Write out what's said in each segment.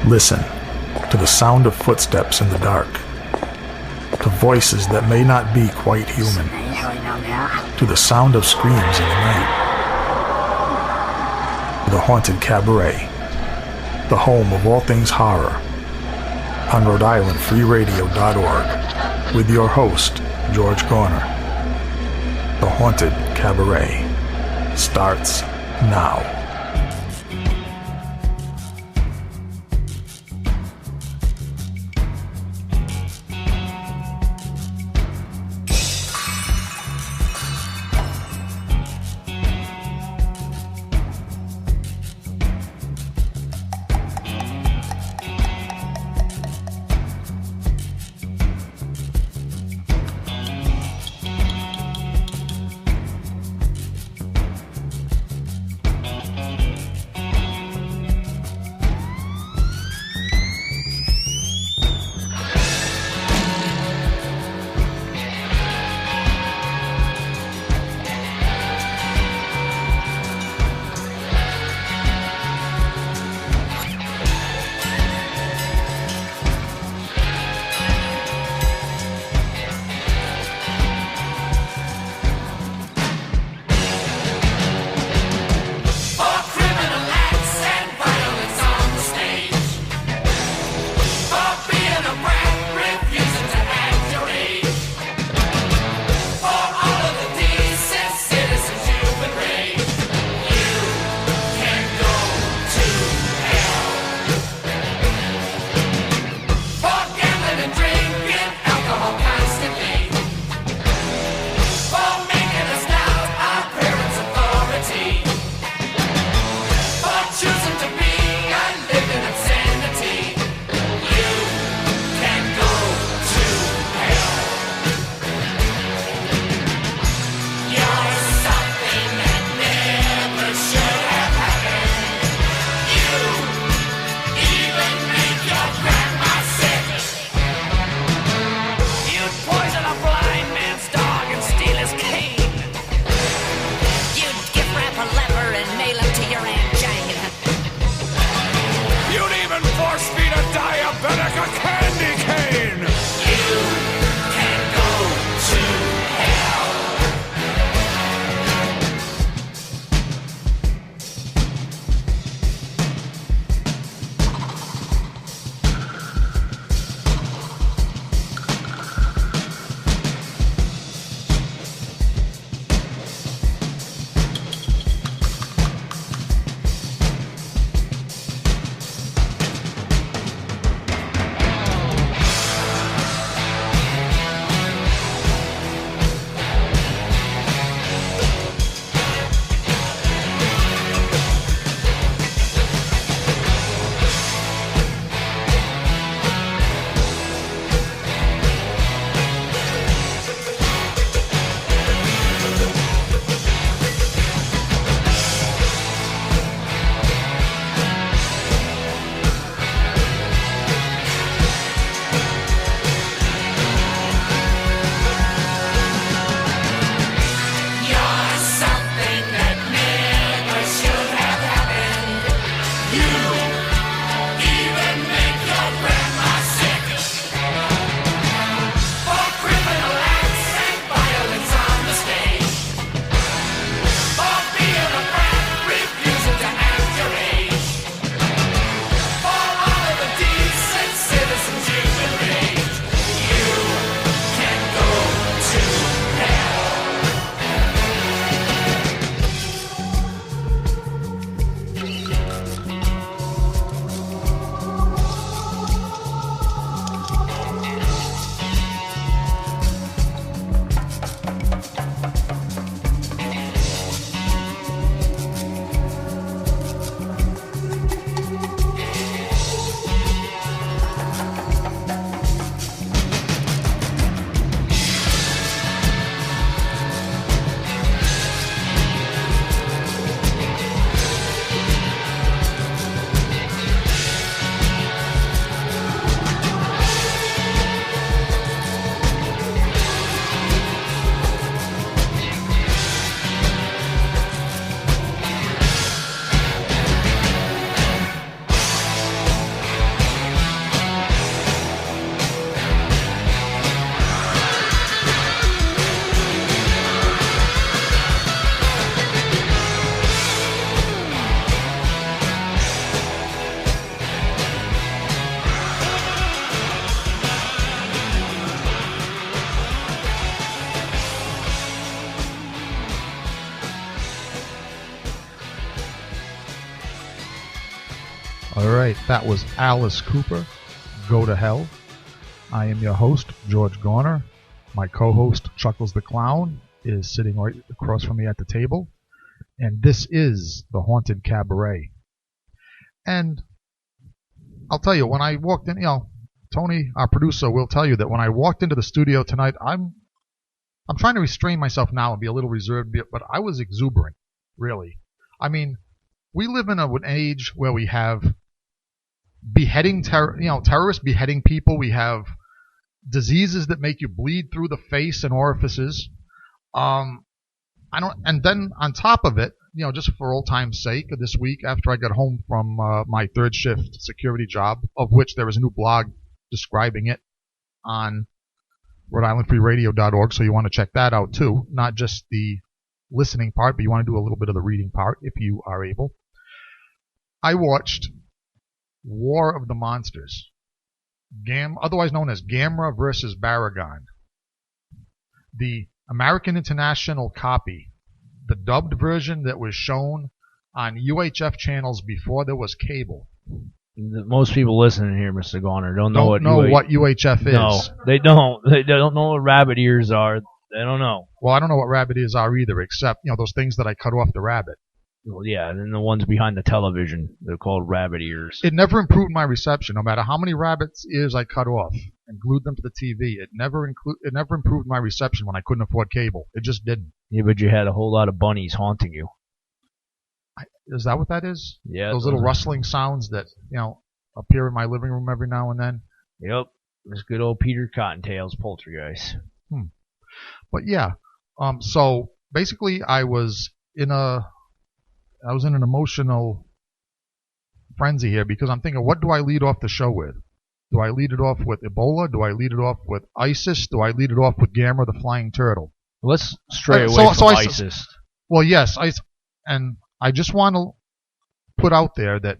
Listen to the sound of footsteps in the dark, to voices that may not be quite human, to the sound of screams in the night. The Haunted Cabaret, the home of all things horror, on Rhode with your host, George Garner. The Haunted Cabaret starts now. All right, that was Alice Cooper, Go to Hell. I am your host, George Garner. My co-host, Chuckles the Clown, is sitting right across from me at the table. And this is the Haunted Cabaret. And I'll tell you, when I walked in, Tony, our producer, will tell you that when I walked into the studio tonight, I'm trying to restrain myself now and be a little reserved, but I was exuberant, really. I mean, we live in an age where we have beheading, terrorists beheading people. We have diseases that make you bleed through the face and orifices. And then on top of it, just for old time's sake, this week after I got home from my third shift security job, of which there is a new blog describing it on Rhode-IslandFreeRadio.org, so you want to check that out too. Not just the listening part, but you want to do a little bit of the reading part if you are able. I watched War of the Monsters, otherwise known as Gamera versus Baragon. The American International copy, the dubbed version that was shown on UHF channels before there was cable. Most people listening here, Mr. Garner, don't know what UHF is. No, they don't. They don't know what rabbit ears are. They don't know. Well, I don't know what rabbit ears are either, except those things that I cut off the rabbit. Well, yeah, and then the ones behind the television, they're called rabbit ears. It never improved my reception, no matter how many rabbit's ears I cut off and glued them to the TV. It never improved my reception when I couldn't afford cable. It just didn't. Yeah, but you had a whole lot of bunnies haunting you. Is that what that is? Yeah. Those little rustling sounds that, appear in my living room every now and then? Yep. This good old Peter Cottontail's poltergeist. But yeah. So basically I was in an emotional frenzy here because I'm thinking, what do I lead off the show with? Do I lead it off with Ebola? Do I lead it off with ISIS? Do I lead it off with Gamera the Flying Turtle? Let's stray away from ISIS. Well, yes. I just want to put out there that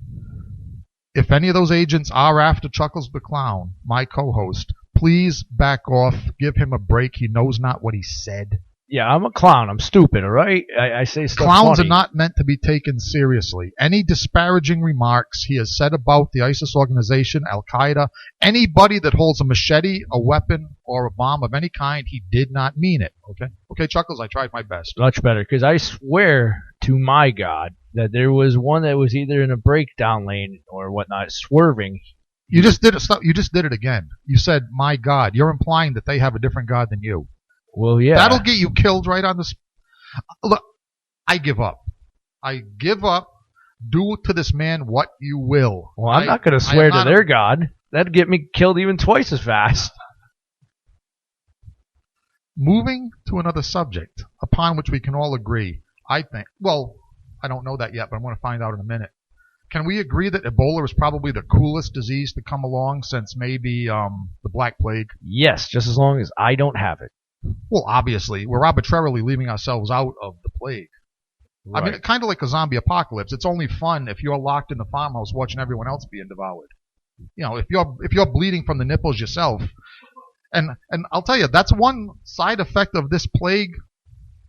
if any of those agents are after Chuckles the Clown, my co-host, please back off. Give him a break. He knows not what he said. Yeah, I'm a clown. I'm stupid, all right? I say stuff Clowns funny. are not meant to be taken seriously. Any disparaging remarks he has said about the ISIS organization, Al-Qaeda, anybody that holds a machete, a weapon, or a bomb of any kind, he did not mean it. Okay, Chuckles, I tried my best. Much better, because I swear to my God that there was one that was either in a breakdown lane or whatnot, swerving. You just did it. You just did it again. You said, my God. You're implying that they have a different God than you. Well, yeah. That'll get you killed right on the Look, I give up. I give up. Do to this man what you will. Well, I'm not going to swear to their God. That'd get me killed even twice as fast. Moving to another subject, upon which we can all agree, I think. Well, I don't know that yet, but I'm going to find out in a minute. Can we agree that Ebola is probably the coolest disease to come along since maybe the Black Plague? Yes, just as long as I don't have it. Well, obviously, we're arbitrarily leaving ourselves out of the plague. Right. I mean, kind of like a zombie apocalypse. It's only fun if you're locked in the farmhouse watching everyone else being devoured. If you're bleeding from the nipples yourself. And I'll tell you, that's one side effect of this plague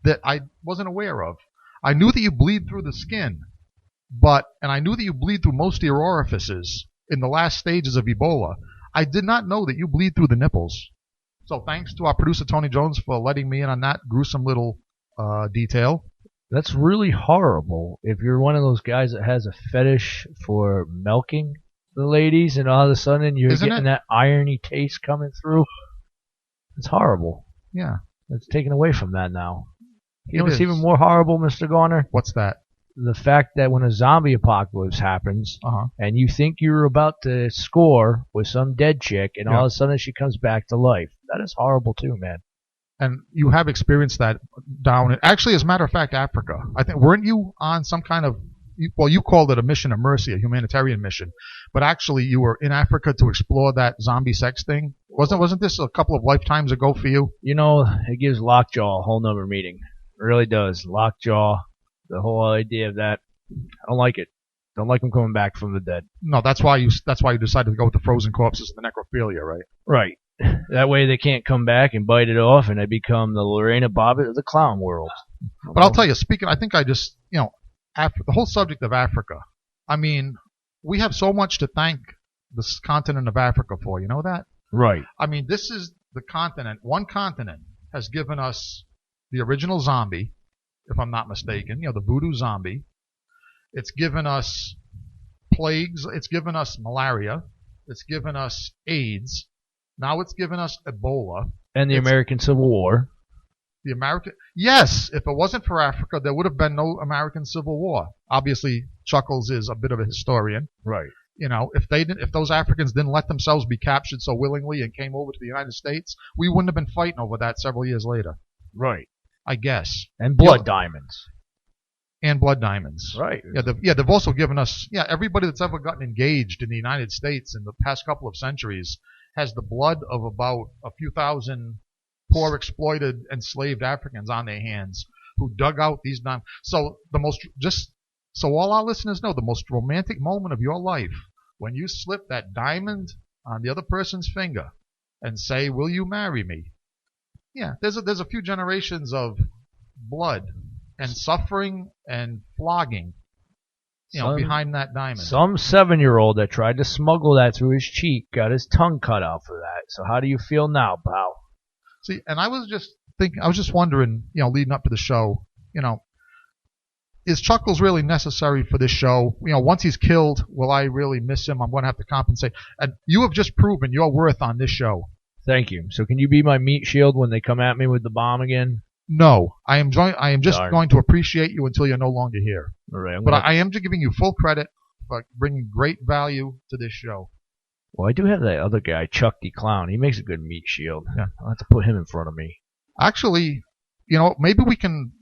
that I wasn't aware of. I knew that you bleed through the skin, and I knew that you bleed through most of your orifices in the last stages of Ebola. I did not know that you bleed through the nipples. So thanks to our producer, Tony Jones, for letting me in on that gruesome little detail. That's really horrible. If you're one of those guys that has a fetish for milking the ladies and all of a sudden you're getting that irony taste coming through, it's horrible. Yeah. It's taken away from that now. You know what's even more horrible, Mr. Garner? What's that? The fact that when a zombie apocalypse happens and you think you're about to score with some dead chick and all of a sudden she comes back to life. That is horrible too, man. And you have experienced that down in, actually, as a matter of fact, Africa. I think, weren't you on some kind of, well, you called it a mission of mercy, a humanitarian mission, but actually you were in Africa to explore that zombie sex thing? Wasn't this a couple of lifetimes ago for you? It gives Lockjaw a whole nother meaning. It really does. Lockjaw, the whole idea of that, I don't like it. Don't like them coming back from the dead. No, that's why you decided to go with the frozen corpses and the necrophilia, right? Right. That way they can't come back and bite it off, and they become the Lorena Bobbitt of the clown world. But I'll tell you, I think I just, after the whole subject of Africa, I mean, we have so much to thank this continent of Africa for. You know that? Right. I mean, this is the continent. One continent has given us the original zombie, if I'm not mistaken. You know, the voodoo zombie. It's given us plagues. It's given us malaria. It's given us AIDS. Now it's given us Ebola. And the American Civil War. Yes, if it wasn't for Africa, there would have been no American Civil War. Obviously, Chuckles is a bit of a historian. Right. You know, if those Africans didn't let themselves be captured so willingly and came over to the United States, we wouldn't have been fighting over that several years later. Right. I guess. And blood diamonds. And blood diamonds. Right. Yeah, they've also given us, everybody that's ever gotten engaged in the United States in the past couple of centuries has the blood of about a few thousand poor, exploited, enslaved Africans on their hands who dug out these diamonds. So all our listeners know, the most romantic moment of your life, when you slip that diamond on the other person's finger and say, "Will you marry me?" Yeah, there's a few generations of blood and suffering and flogging, behind that diamond. Some 7-year-old that tried to smuggle that through his cheek got his tongue cut out for that. So how do you feel now, pal? See, and I was just wondering, leading up to the show, is Chuckles really necessary for this show? Once he's killed, will I really miss him? I'm going to have to compensate. And you have just proven your worth on this show. Thank you. So can you be my meat shield when they come at me with the bomb again? No, I am just going to appreciate you until you're no longer here. All right, but I am just giving you full credit for bringing great value to this show. Well, I do have that other guy, Chuck the Clown. He makes a good meat shield. Yeah. I'll have to put him in front of me. Actually, maybe we can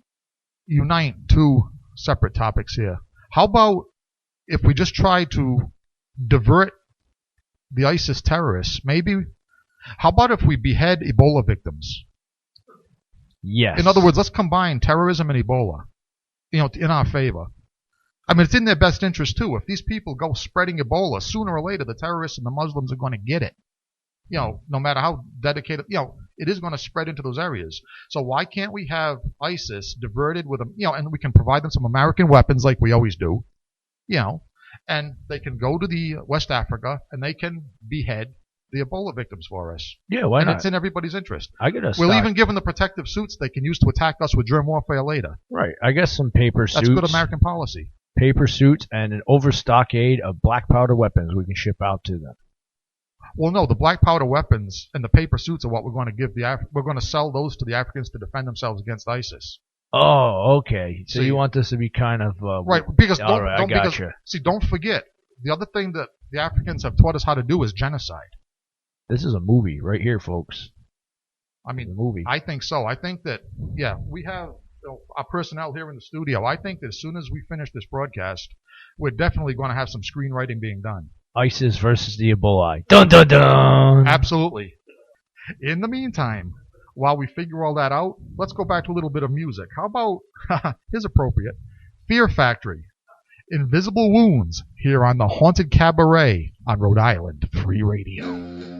unite two separate topics here. How about if we just try to divert the ISIS terrorists? How about if we behead Ebola victims? Yes. In other words, let's combine terrorism and Ebola, in our favor. I mean, it's in their best interest, too. If these people go spreading Ebola, sooner or later, the terrorists and the Muslims are going to get it. No matter how dedicated, it is going to spread into those areas. So why can't we have ISIS diverted with them, and we can provide them some American weapons like we always do, and they can go to the West Africa and they can behead the Ebola victims for us. Yeah, why not? And it's in everybody's interest. We'll even give them the protective suits they can use to attack us with germ warfare later. Right. I guess some paper suits. That's good American policy. Paper suits and an overstockade of black powder weapons we can ship out to them. Well, no, the black powder weapons and the paper suits are what we're going to give we're going to sell those to the Africans to defend themselves against ISIS. Oh, okay. So you want this to be kind of right? Because don't forget the other thing that the Africans have taught us how to do is genocide. This is a movie right here, folks. I mean, a movie. I think so. I think that we have our personnel here in the studio. I think that as soon as we finish this broadcast, we're definitely going to have some screenwriting being done. ISIS versus the Ebola. Dun dun dun. Absolutely. In the meantime, while we figure all that out, let's go back to a little bit of music. How about here's appropriate. Fear Factory. Invisible Wounds here on the Haunted Cabaret on Rhode Island Free Radio.